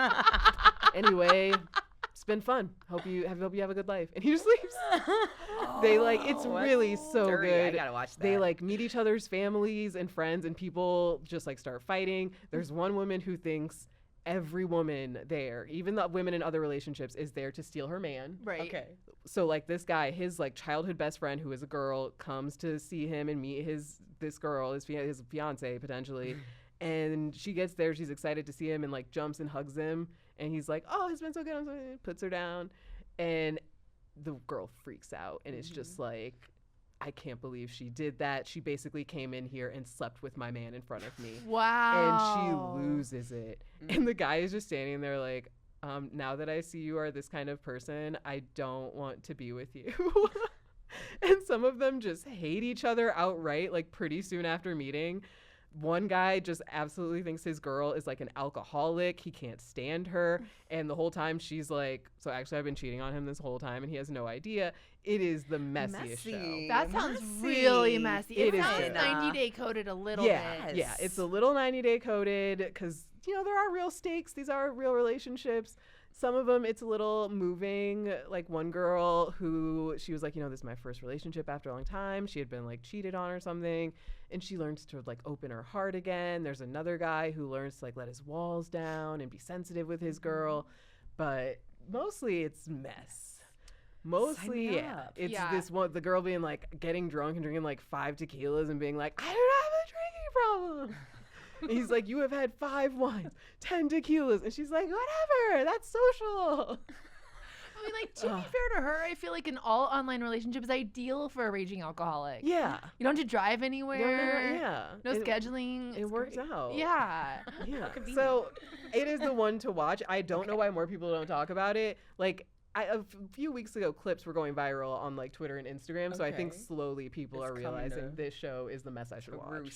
Anyway, it's been fun. Hope you have a good life. And he just leaves. They, like, it's really so good. I gotta watch that. They, like, meet each other's families and friends, and people just, like, start fighting. There's one woman who thinks every woman there, even the women in other relationships, is there to steal her man. Right. Okay. So like this guy, his like childhood best friend, who is a girl, comes to see him and meet this girl, his fiance potentially, and she gets there. She's excited to see him and like jumps and hugs him, and he's like, "Oh, it's been so good." Puts her down, and the girl freaks out, and it's just like, I can't believe she did that. She basically came in here and slept with my man in front of me. Wow. And she loses it. And the guy is just standing there like, now that I see you are this kind of person, I don't want to be with you. And some of them just hate each other outright, like pretty soon after meeting. One guy just absolutely thinks his girl is like an alcoholic. He can't stand her. And the whole time she's like, so actually I've been cheating on him this whole time and he has no idea. It is the messiest show. That sounds really messy. It is sounds good. 90-day coded a little bit. Yeah, it's a little 90-day coded because, there are real stakes. These are real relationships. Some of them, it's a little moving. Like one girl who, she was like, this is my first relationship after a long time. She had been like cheated on or something. And she learns to like open her heart again. There's another guy who learns to like let his walls down and be sensitive with his girl. But mostly it's mess. Mostly, it's this one, the girl being like getting drunk and drinking like 5 tequilas and being like, I don't have a drinking problem. And he's like, you have had 5 wines, 10 tequilas. And she's like, whatever, that's social. I mean, like, to be fair to her, I feel like an all online relationship is ideal for a raging alcoholic. Yeah. You don't have to drive anywhere. No, scheduling. It works out. Yeah. So it is the one to watch. I don't know why more people don't talk about it. Like, a few weeks ago, clips were going viral on like Twitter and Instagram. So I think slowly people are realizing this show is the mess I should watch.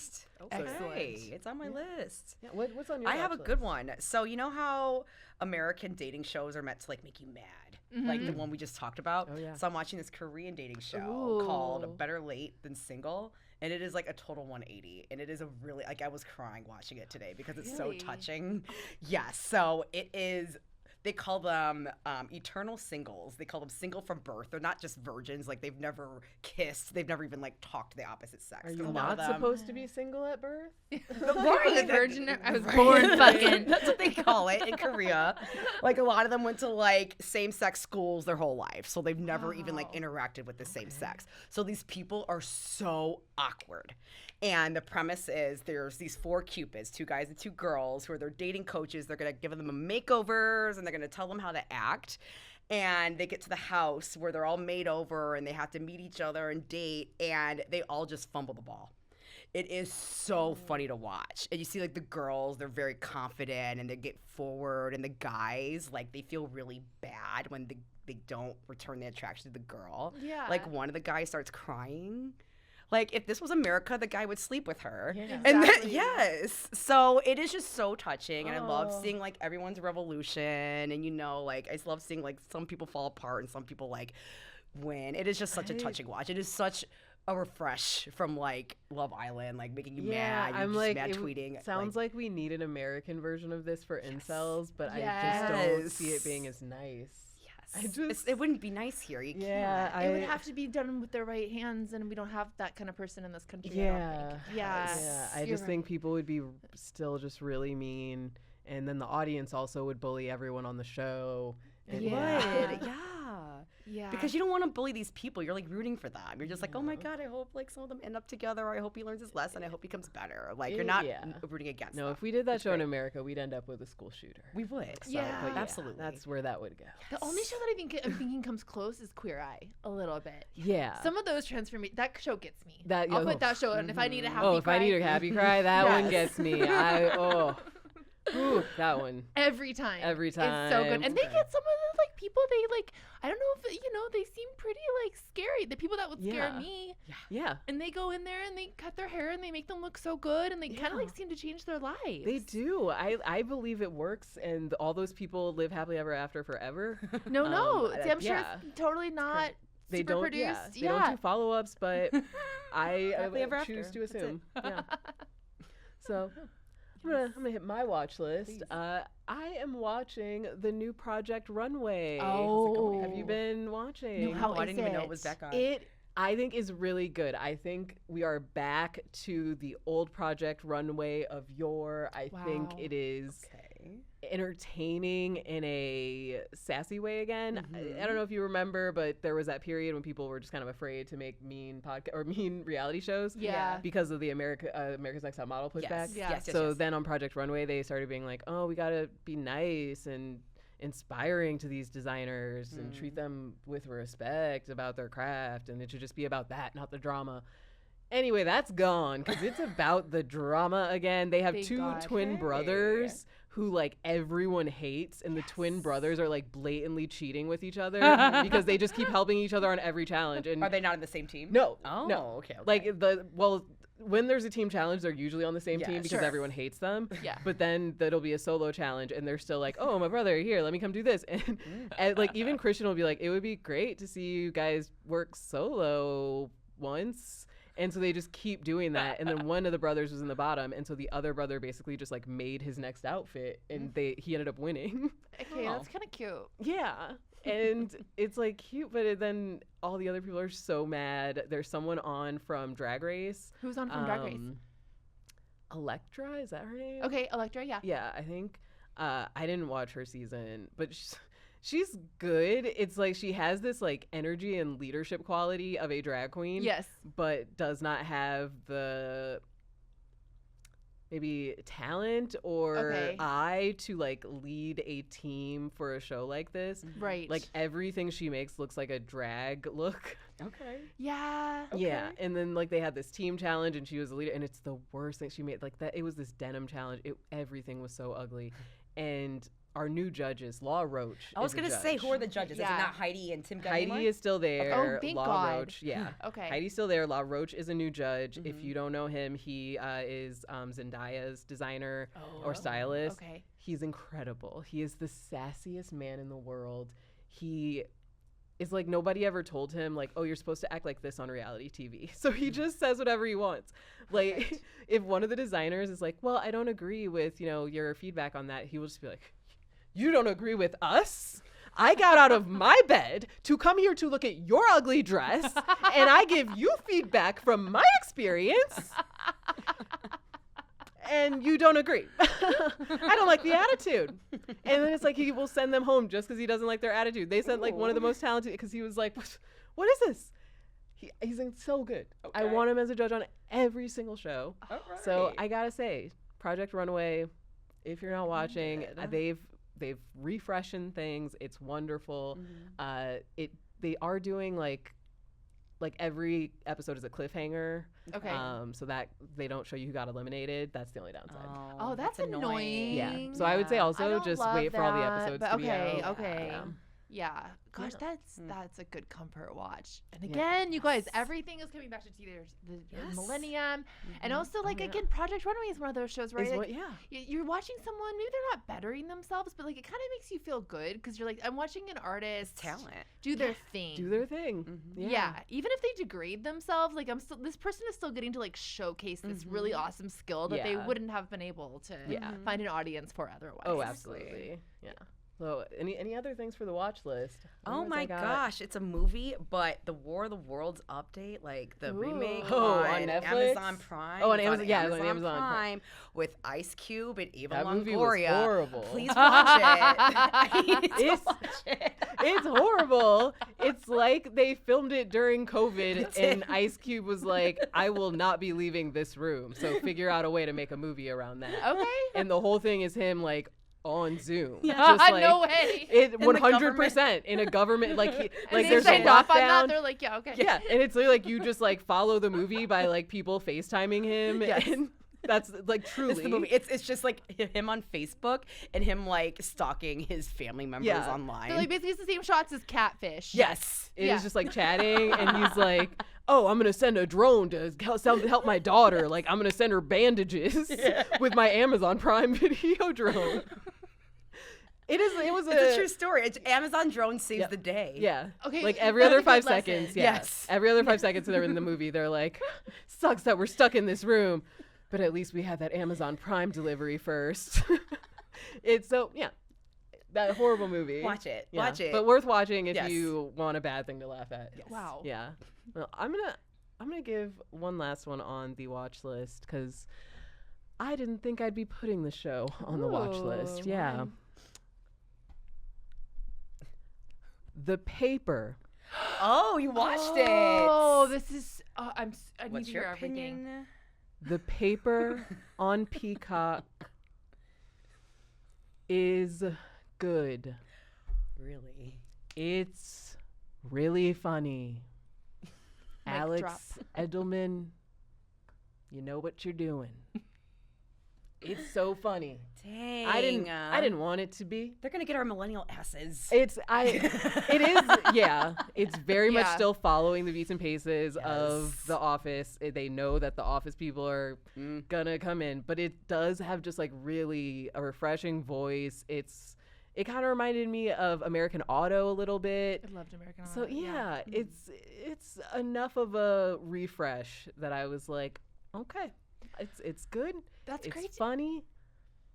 Excellent. It's on my list. Yeah, what's on your I have a watch good list? one. So you know how American dating shows are meant to like make you mad, like the one we just talked about. Oh, yeah. So I'm watching this Korean dating show called Better Late Than Single. And it is like a total 180. And it is a really, like, I was crying watching it today because it's so touching. Yes. So it is. They call them eternal singles. They call them single from birth. They're not just virgins. Like, they've never kissed. They've never even, like, talked to the opposite sex. Are you not supposed to be single at birth? Virgin? I was born fucking. That's what they call it in Korea. Like, a lot of them went to, like, same-sex schools their whole life. So they've never even, like, interacted with the same sex. So these people are so awkward. And the premise is there's these 4 cupids, 2 guys and 2 girls, who are their dating coaches. They're going to give them makeovers, and they're going to tell them how to act. And they get to the house where they're all made over, and they have to meet each other and date, and they all just fumble the ball. It is so funny to watch. And you see, like, the girls, they're very confident, and they get forward. And the guys, like, they feel really bad when they don't return the attraction to the girl. Yeah. Like, one of the guys starts crying. Like, if this was America, the guy would sleep with her. Yeah. And then, yes. So it is just so touching. And I love seeing, like, everyone's revolution. And, like, I love seeing, like, some people fall apart and some people, like, win. It is just such a touching watch. It is such a refresh from, like, Love Island, like, making you mad. You're just like, mad tweeting. Sounds like we need an American version of this for incels, but I just don't see it being as nice. It wouldn't be nice here. You can't. It would have to be done with their right hands, and we don't have that kind of person in this country. I don't think. Yeah. I just think people would be still just really mean, and then the audience also would bully everyone on the show, It Yeah. would. Yeah. Yeah. Because you don't want to bully these people. You're like rooting for them. You're just like, oh my God, I hope like some of them end up together. Or I hope he learns his lesson. I hope he becomes better. Like you're not rooting against them. No, if we did that show in America, we'd end up with a school shooter. We would. So, Yeah. but absolutely. That's where that would go. The only show that I'm thinking comes close is Queer Eye, a little bit. Yeah. Some of those transformations, that show gets me. That- I'll oh. put that show on. If I need a happy Oh, if cry, I need a happy cry, that one Yes. gets me. That one. every time. Every It's so good. time. And they get some of the like people they like, I don't know if, they seem pretty like scary. The people that would scare Yeah. me. Yeah. And they go in there and they cut their hair and they make them look so good and they kind of like seem to change their lives. They do. I believe it works, and all those people live happily ever after forever. No. See, I'm sure yeah. it's totally not They super don't. produced. Yeah. They don't do follow-ups, but I Happily ever choose after. to That's it. assume. Yeah. So I'm gonna hit my watch list. I am watching the new Project Runway. Oh. Have you been watching? No, how I is didn't even know it it? was back on. It, I think, is really good. I think we are back to the old Project Runway of yore. I think Wow. it is Okay. entertaining in a sassy way again. I don't know if you remember, but there was that period when people were just kind of afraid to make mean reality shows. Yeah. Because of the America's Next Top Model pushback. Yeah. Yes. So then on Project Runway, they started being like, oh, we got to be nice and inspiring to these designers and treat them with respect about their craft. And it should just be about that, not the drama. Anyway, that's gone because it's about the drama again. They have Thank two God. twin brothers who like everyone hates, and the twin brothers are like blatantly cheating with each other because they just keep helping each other on every challenge. And Are they not in the same team? no, Oh, no. okay. Like when there's a team challenge, they're usually on the same Yeah, team because sure. everyone hates them. Yeah. But then there'll be a solo challenge, and they're still like, "Oh, my brother, here, let me come do this." And like even Christian will be like, "It would be great to see you guys work solo once." And so they just keep doing that. And then one of the brothers was in the bottom, and so the other brother basically just like made his next outfit, and he ended up winning. Okay, that's kind of cute. Yeah. And it's like cute, but then all the other people are so mad. There's someone on from Drag Race. Who's on from Drag Race? Electra, is that her name? Okay, Electra, yeah. Yeah, I think. I didn't watch her season, but she's good. It's like she has this like energy and leadership quality of a drag queen. Yes. But does not have the maybe talent or eye to like lead a team for a show like this. Right. Like everything she makes looks like a drag look. Okay. Yeah. Yeah, and then like they had this team challenge, and she was the leader, and it's the worst thing she made. Like that, it was this denim challenge. Everything was so ugly, and our new judges, Law Roach. I was is the going to say, judge. who are the judges? Is Yeah. it not Heidi and Tim Gunn Heidi anymore? is still there. Oh, thank Law God. Roach, yeah. Okay. Heidi's still there. Law Roach is a new judge. If you don't know him, he is Zendaya's designer or stylist. Okay. He's incredible. He is the sassiest man in the world. He is like, nobody ever told him like, oh, you're supposed to act like this on reality TV. So he just says whatever he wants. Like if one of the designers is like, well, I don't agree with, your feedback on that, he will just be like, you don't agree with us? I got out of my bed to come here to look at your ugly dress, and I give you feedback from my experience, and you don't agree. I don't like the attitude. And then it's like he will send them home just because he doesn't like their attitude. They sent like one of the most talented, because he was like, what is this? He's so good. I Okay. want him as a judge on every single show. All So right. I gotta say, Project Runway, if you're not watching, they've refreshened things. It's wonderful. They are doing like every episode is a cliffhanger. Okay. So that they don't show you who got eliminated. That's the only downside. Oh, that's annoying. Yeah. So I would say I also don't just love wait for all the that, episodes but to be okay, out. okay. Yeah. Yeah. Gosh, Yeah. that's a good comfort watch. And Yeah. again, you guys, everything is coming back to the millennium. And also, like, yeah. again, Project Runway is one of those shows where like, Yeah. you're watching someone, maybe they're not bettering themselves, but like it kind of makes you feel good because you're like, I'm watching an artist talent. do their thing. Do their thing. Yeah. Even if they degrade themselves, like this person is still getting to like showcase this really awesome skill that they Yeah. wouldn't have been able to find an audience for otherwise. Oh, absolutely. Yeah. So, any other things for the watch list? Oh Otherwise, my I got- gosh, it's a movie, but the War of the Worlds update, like the remake on on Netflix? Amazon Prime. Oh, on It's Amazon, yeah, it's on Amazon Prime with Ice Cube and Eva That movie Longoria. was horrible. Please watch it. I need to It's- watch it. It's horrible. It's like they filmed it during COVID, and Ice Cube was like, "I will not be leaving this room, so figure out a way to make a movie around that." Okay. And the whole thing is him like on Zoom. Yeah. Just like, No way. It the 100% in a government like And like they there's a signed off on that. lockdown. They're like, yeah, okay. Yeah, and it's literally like you just like follow the movie by like people FaceTiming him, Yes. and that's like truly It's the movie. It's just like him on Facebook and him like stalking his family members Yeah. online. They're like basically it's the same shots as Catfish. Yes. It Yeah. is just like chatting, and he's like, "Oh, I'm gonna send a drone to help my daughter. Like, I'm gonna send her bandages with my Amazon Prime Video drone." It's a true story. Amazon drone saves the day. Yeah. Okay, Like every that's other a good 5 lesson. seconds. Yeah. Yes. Every other 5 seconds they're in the movie, they're like, "Sucks that we're stuck in this room, but at least we had that Amazon Prime delivery first." It's so that horrible movie. Watch it. Yeah. Watch it. But worth watching if Yes. you want a bad thing to laugh at. Yes. Wow. Yeah. Well, I'm gonna give one last one on the watch list because I didn't think I'd be putting the show on the watch list. Ooh, Yeah. why? The Paper. Oh, you watched it. Oh, this is. I need What's to your hear everything. opinion? The Paper on Peacock is good. Really? It's really funny. Mic Alex drop. Edelman, you know what you're doing. It's so funny. Dang. I didn't want it to be. They're gonna get our millennial asses. It is, yeah. It's very much Yeah. still following the beats and paces Yes. of The Office. They know that The Office people are gonna come in, but it does have just like really a refreshing voice. It kind of reminded me of American Auto a little bit. I loved American So Auto. yeah, it's enough of a refresh that I was like, okay, it's good. That's It's crazy. funny.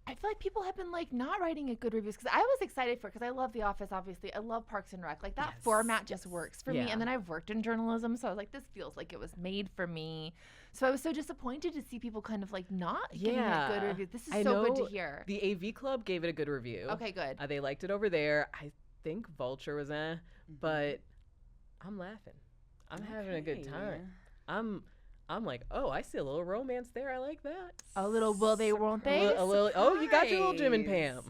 I feel like people have been like not writing good reviews because I was excited for it because I love The Office. Obviously, I love Parks and Rec. Like that Yes, format just works for me. Yeah. And then I've worked in journalism, so I was like, this feels like it was made for me. So I was so disappointed to see people kind of like not giving it good Yeah. reviews. This is I so good know to hear. The AV Club gave it a good review. Okay, good. They liked it over there. I think Vulture was but I'm laughing. I'm having a good time. I'm like, oh, I see a little romance there. I like that. A little will they, won't they? A little. Oh, you got your little Jim and Pam.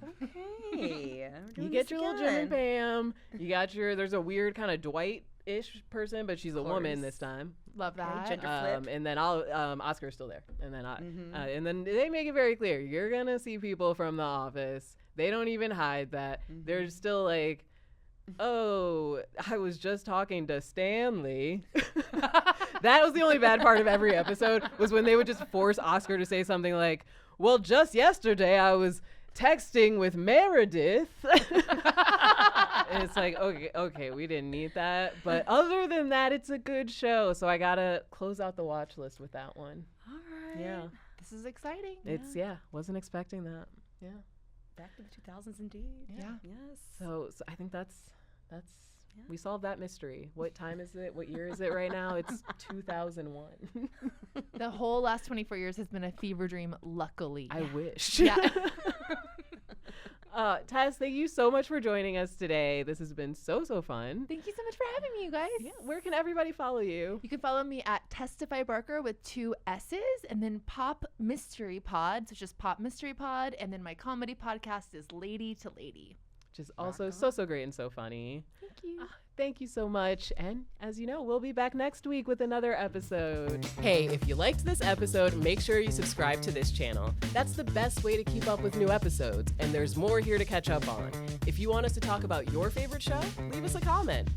Okay. You get your little Jim and Pam. You got your. There's a weird kind of Dwight-ish person, but she's a woman course. this time. Love that. gender flip. And then Oscar's still there. And then and then they make it very clear you're gonna see people from The Office. They don't even hide that. They're still like, oh, I was just talking to Stanley. That was the only bad part of every episode was when they would just force Oscar to say something like, well, just yesterday I was texting with Meredith. And it's like, okay, we didn't need that. But other than that, it's a good show. So I got to close out the watch list with that one. All right. Yeah. This is exciting. It's, wasn't expecting that. Yeah. Back to the 2000s indeed. Yeah. Yes. So I think that's we solved that mystery. What time is it? What year is it right now? It's 2001. The whole last 24 years has been a fever dream, luckily. I wish. Yeah. Tess, thank you so much for joining us today. This has been so fun. Thank you so much for having me, you guys. Yeah, where can everybody follow you? You can follow me at Testify Barker with 2 S's, and then Pop Mystery Pod, so it's just Pop Mystery Pod, and then my comedy podcast is Lady to Lady. Which is also so great and so funny. Thank you. Thank you so much. And as you know, we'll be back next week with another episode. Hey, if you liked this episode, make sure you subscribe to this channel. That's the best way to keep up with new episodes, and there's more here to catch up on. If you want us to talk about your favorite show, leave us a comment.